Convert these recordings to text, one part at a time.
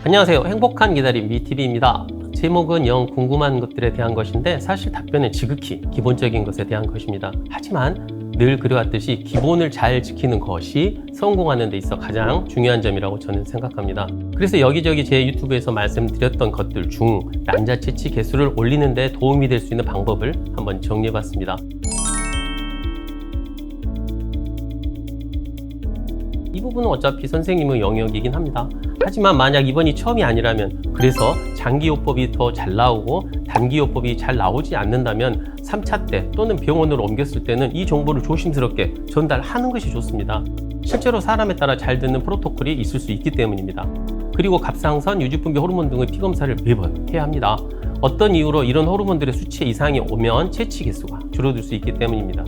안녕하세요. 행복한 기다림 미TV입니다. 제목은 영 궁금한 것들에 대한 것인데 사실 답변은 지극히 기본적인 것에 대한 것입니다. 하지만 늘 그래왔듯이 기본을 잘 지키는 것이 성공하는 데 있어 가장 중요한 점이라고 저는 생각합니다. 그래서 여기저기 제 유튜브에서 말씀드렸던 것들 중 난자 채취 개수를 올리는 데 도움이 될 수 있는 방법을 한번 정리해봤습니다. 이 부분은 어차피 선생님의 영역이긴 합니다. 하지만 만약 이번이 처음이 아니라면, 그래서 장기요법이 더 잘 나오고 단기요법이 잘 나오지 않는다면 3차 때 또는 병원으로 옮겼을 때는 이 정보를 조심스럽게 전달하는 것이 좋습니다. 실제로 사람에 따라 잘 듣는 프로토콜이 있을 수 있기 때문입니다. 그리고 갑상선, 유지분비 호르몬 등의 피검사를 매번 해야 합니다. 어떤 이유로 이런 호르몬들의 수치 이상이 오면 채취 개수가 줄어들 수 있기 때문입니다.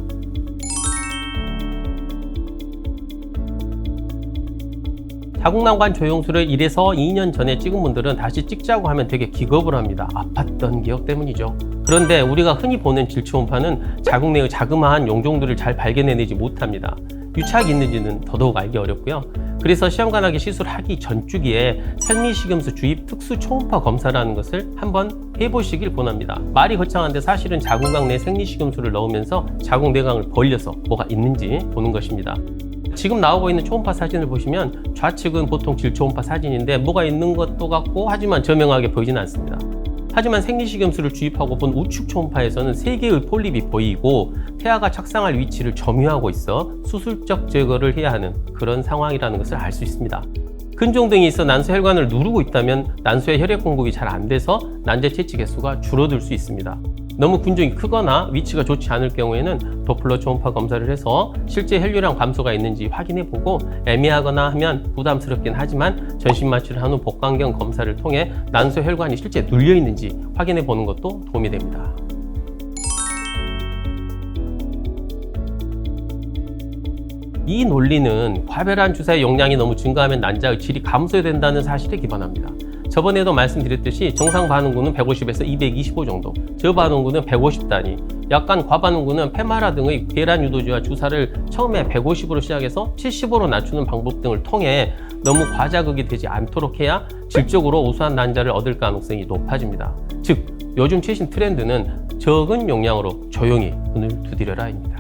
자궁난관 조영술을 1에서 2년 전에 찍은 분들은 다시 찍자고 하면 되게 기겁을 합니다. 아팠던 기억 때문이죠. 그런데 우리가 흔히 보는 질초음파는 자궁 내의 자그마한 용종들을 잘 발견해내지 못합니다. 유착이 있는지는 더더욱 알기 어렵고요. 그래서 시험관하게 시술하기 전 주기에 생리식염수 주입 특수 초음파 검사라는 것을 한번 해보시길 권합니다. 말이 거창한데 사실은 자궁곽 내 생리식염수를 넣으면서 자궁 내강을 벌려서 뭐가 있는지 보는 것입니다. 지금 나오고 있는 초음파 사진을 보시면 좌측은 보통 질초음파 사진인데 뭐가 있는 것도 같고 하지만 저명하게 보이지는 않습니다. 하지만 생리식염수를 주입하고 본 우측 초음파에서는 3개의 폴립이 보이고 폐하가 착상할 위치를 점유하고 있어 수술적 제거를 해야 하는 그런 상황이라는 것을 알 수 있습니다. 근종 등이 있어 난소 혈관을 누르고 있다면 난소에 혈액 공급이 잘 안 돼서 난자 채취 개수가 줄어들 수 있습니다. 너무 근종이 크거나 위치가 좋지 않을 경우에는 도플러 초음파 검사를 해서 실제 혈류량 감소가 있는지 확인해보고 애매하거나 하면 부담스럽긴 하지만 전신 마취를 한 후 복강경 검사를 통해 난소 혈관이 실제 눌려 있는지 확인해보는 것도 도움이 됩니다. 이 논리는 과별한 주사의 용량이 너무 증가하면 난자의 질이 감소된다는 사실에 기반합니다. 저번에도 말씀드렸듯이 정상 반응구는 150에서 225 정도, 저반응구는 150 단위, 약간 과반응구는 페마라 등의 계란 유도제와 주사를 처음에 150으로 시작해서 75로 낮추는 방법 등을 통해 너무 과자극이 되지 않도록 해야 질적으로 우수한 난자를 얻을 가능성이 높아집니다. 즉, 요즘 최신 트렌드는 적은 용량으로 조용히 눈을 두드려라입니다.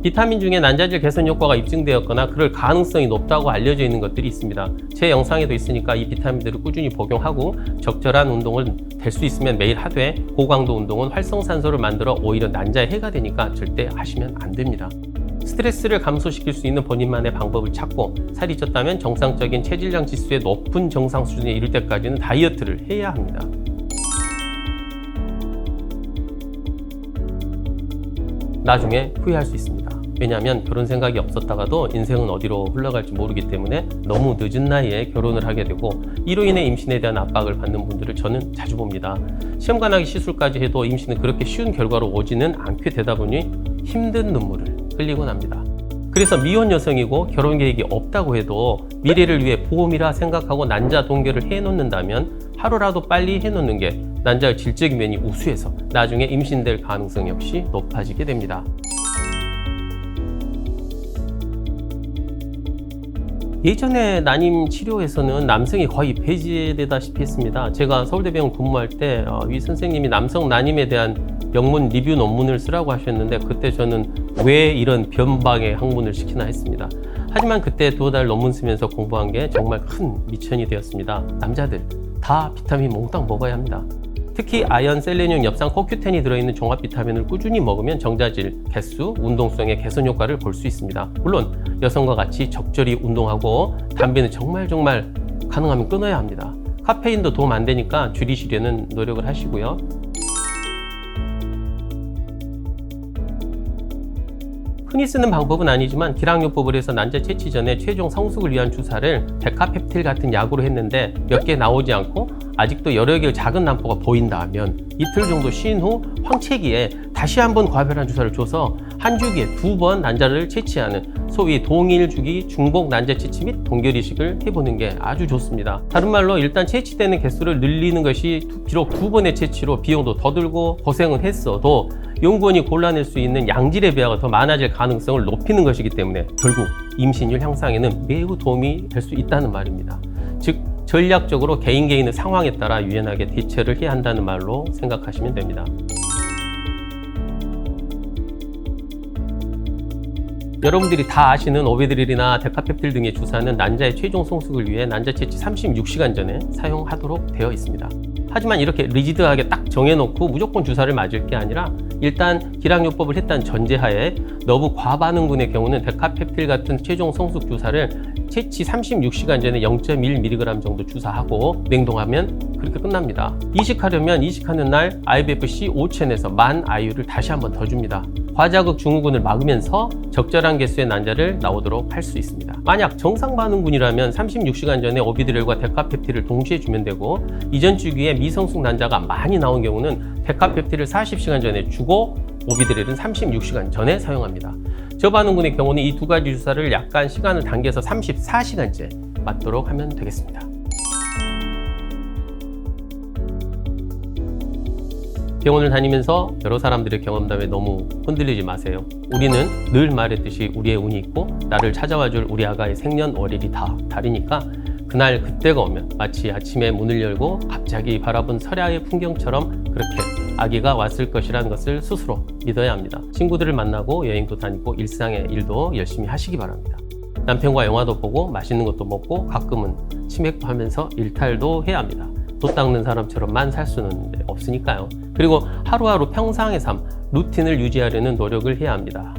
비타민 중에 난자질 개선 효과가 입증되었거나 그럴 가능성이 높다고 알려져 있는 것들이 있습니다. 제 영상에도 있으니까 이 비타민들을 꾸준히 복용하고 적절한 운동은 될 수 있으면 매일 하되 고강도 운동은 활성산소를 만들어 오히려 난자에 해가 되니까 절대 하시면 안 됩니다. 스트레스를 감소시킬 수 있는 본인만의 방법을 찾고 살이 쪘다면 정상적인 체질량 지수의 높은 정상 수준에 이를 때까지는 다이어트를 해야 합니다. 나중에 후회할 수 있습니다. 왜냐하면 결혼 생각이 없었다가도 인생은 어디로 흘러갈지 모르기 때문에 너무 늦은 나이에 결혼을 하게 되고 이로 인해 임신에 대한 압박을 받는 분들을 저는 자주 봅니다. 시험관하기 시술까지 해도 임신은 그렇게 쉬운 결과로 오지는 않게 되다 보니 힘든 눈물을 흘리곤 합니다. 그래서 미혼 여성이고 결혼 계획이 없다고 해도 미래를 위해 보험이라 생각하고 난자 동결을 해놓는다면 하루라도 빨리 해놓는 게 난자의 질적인 면이 우수해서 나중에 임신될 가능성 역시 높아지게 됩니다. 예전에 난임 치료에서는 남성이 거의 배제되다시피 했습니다. 제가 서울대병원 근무할 때 위 선생님이 남성 난임에 대한 영문 리뷰 논문을 쓰라고 하셨는데 그때 저는 왜 이런 변방의 학문을 시키나 했습니다. 하지만 그때 2달 논문 쓰면서 공부한 게 정말 큰 미천이 되었습니다. 남자들 다 비타민 몽땅 먹어야 합니다. 특히 아연, 셀레늄, 엽산, 코큐텐이 들어있는 종합 비타민을 꾸준히 먹으면 정자질, 개수, 운동성의 개선 효과를 볼 수 있습니다. 물론 여성과 같이 적절히 운동하고 담배는 정말 가능하면 끊어야 합니다. 카페인도 도움 안 되니까 줄이시려는 노력을 하시고요. 흔히 쓰는 방법은 아니지만 기량요법을 해서 난자 채취 전에 최종 성숙을 위한 주사를 데카펩틸 같은 약으로 했는데 몇 개 나오지 않고 아직도 여러 개의 작은 난포가 보인다면 이틀 정도 쉰 후 황체기에 다시 한번 과별한 주사를 줘서 한 주기에 2번 난자를 채취하는 소위 동일 주기 중복 난자 채취 및 동결 이식을 해보는 게 아주 좋습니다. 다른 말로 일단 채취되는 개수를 늘리는 것이 비록 2번의 채취로 비용도 더 들고 고생은 했어도 연구원이 골라낼 수 있는 양질의 배아가 더 많아질 가능성을 높이는 것이기 때문에 결국 임신율 향상에는 매우 도움이 될 수 있다는 말입니다. 즉 전략적으로 개인의 상황에 따라 유연하게 대처를 해야 한다는 말로 생각하시면 됩니다. 여러분들이 다 아시는 오비드릴이나 데카펩틸 등의 주사는 난자의 최종 성숙을 위해 난자 채취 36시간 전에 사용하도록 되어 있습니다. 하지만 이렇게 리지드하게 딱 정해놓고 무조건 주사를 맞을 게 아니라 일단 기량요법을 했다는 전제하에 너무 과반응군의 경우는 데카펩틸 같은 최종 성숙 주사를 채취 36시간 전에 0.1mg 정도 주사하고 냉동하면 그렇게 끝납니다. 이식하려면 이식하는 날 IVF-C 5천에서 만 IU를 다시 한번 더 줍니다. 과자극 증후군을 막으면서 적절한 개수의 난자를 나오도록 할 수 있습니다. 만약 정상 반응군이라면 36시간 전에 오비드릴과 데카펩틸을 동시에 주면 되고, 이전 주기에 미성숙 난자가 많이 나온 경우는 데카펩틸을 40시간 전에 주고 오비드릴은 36시간 전에 사용합니다. 저반응군의 경우는 이 두 가지 주사를 약간 시간을 당겨서 34시간째 맞도록 하면 되겠습니다. 병원을 다니면서 여러 사람들의 경험담에 너무 흔들리지 마세요. 우리는 늘 말했듯이 우리의 운이 있고 나를 찾아와줄 우리 아가의 생년월일이 다 다르니까 그날 그때가 오면 마치 아침에 문을 열고 갑자기 바라본 서야의 풍경처럼 그렇게 아기가 왔을 것이라는 것을 스스로 믿어야 합니다. 친구들을 만나고 여행도 다니고 일상의 일도 열심히 하시기 바랍니다. 남편과 영화도 보고 맛있는 것도 먹고 가끔은 치맥도 하면서 일탈도 해야 합니다. 돛 닦는 사람처럼만 살 수는 없으니까요. 그리고 하루하루 평상의 삶, 루틴을 유지하려는 노력을 해야 합니다.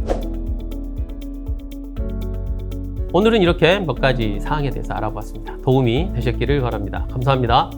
오늘은 이렇게 몇 가지 사항에 대해서 알아보았습니다. 도움이 되셨기를 바랍니다. 감사합니다.